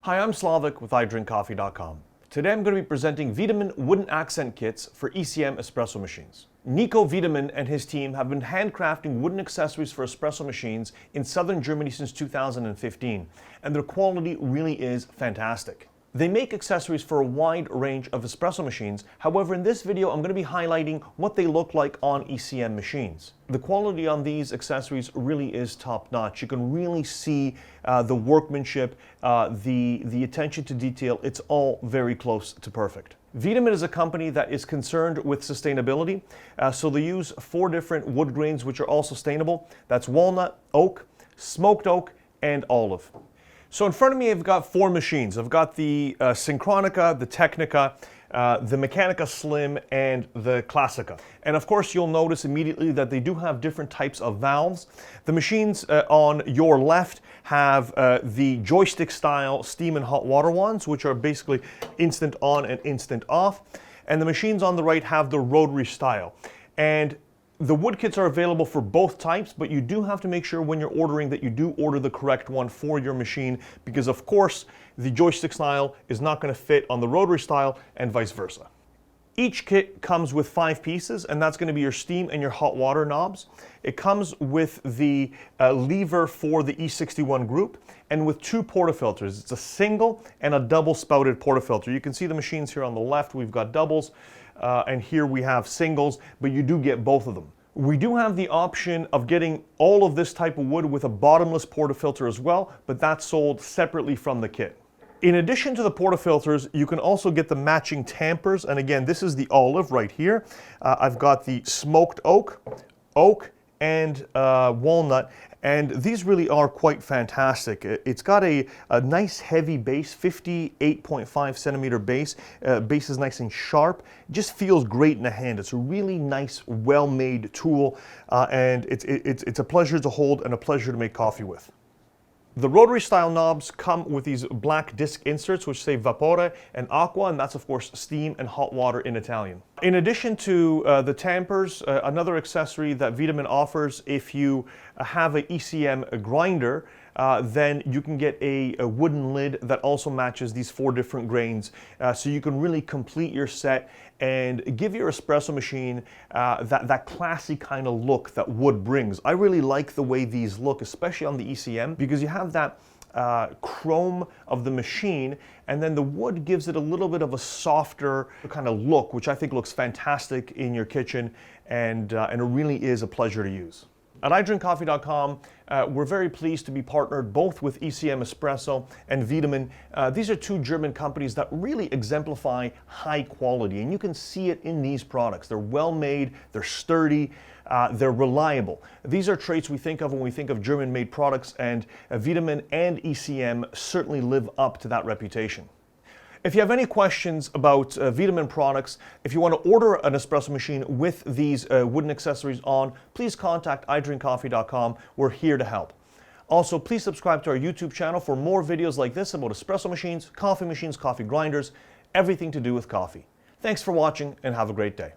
Hi, I'm Slavik with idrinkcoffee.com. Today I'm going to be presenting Wiedemann Wooden Accent Kits for ECM espresso machines. Nico Wiedemann and his team have been handcrafting wooden accessories for espresso machines in southern Germany since 2015, and their quality really is fantastic. They make accessories for a wide range of espresso machines. However, in this video, I'm going to be highlighting what they look like on ECM machines. The quality on these accessories really is top-notch. You can really see the workmanship, the attention to detail. It's all very close to perfect. Wiedemann is a company that is concerned with sustainability, so they use 4 different wood grains which are all sustainable. That's walnut, oak, smoked oak, and olive. So in front of me I've got 4 machines. I've got the Synchronica, the Technica, the Mechanica Slim, and the Classica. And of course you'll notice immediately that they do have different types of valves. The machines on your left have the joystick style steam and hot water ones, which are basically instant on and instant off. And the machines on the right have the rotary style. And the wood kits are available for both types, but you do have to make sure when you're ordering that you do order the correct one for your machine, because of course the joystick style is not going to fit on the rotary style and vice versa. Each kit comes with 5 pieces, and that's going to be your steam and your hot water knobs. It comes with the lever for the E61 group and with 2 portafilters. It's a single and a double spouted portafilter. You can see the machines here on the left. We've got doubles. And here we have singles, but you do get both of them. We do have the option of getting all of this type of wood with a bottomless portafilter as well, but that's sold separately from the kit. In addition to the portafilters, you can also get the matching tampers, and again, this is the olive right here. I've got the smoked oak, and walnut, and these really are quite fantastic. It's got a nice heavy base, 58.5 centimeter base. Base is nice and sharp. It just feels great in the hand. It's a really nice, well-made tool, and it's a pleasure to hold and a pleasure to make coffee with. The rotary style knobs come with these black disc inserts which say Vapore and Acqua, and that's of course steam and hot water in Italian. In addition to the tampers, another accessory that Wiedemann offers, if you have an ECM grinder, then you can get a wooden lid that also matches these 4 different grains, so you can really complete your set and give your espresso machine that classy kind of look that wood brings. I really like the way these look, especially on the ECM, because you have that chrome of the machine, and then the wood gives it a little bit of a softer kind of look, which I think looks fantastic in your kitchen, and it really is a pleasure to use. At idrinkcoffee.com, we're very pleased to be partnered both with ECM Espresso and Wiedemann. These are 2 German companies that really exemplify high quality, and you can see it in these products. They're well made, they're sturdy, they're reliable. These are traits we think of when we think of German-made products, and Wiedemann and ECM certainly live up to that reputation. If you have any questions about Wiedemann products, if you want to order an espresso machine with these wooden accessories on, please contact idrinkcoffee.com. We're here to help. Also, please subscribe to our YouTube channel for more videos like this about espresso machines, coffee grinders, everything to do with coffee. Thanks for watching and have a great day.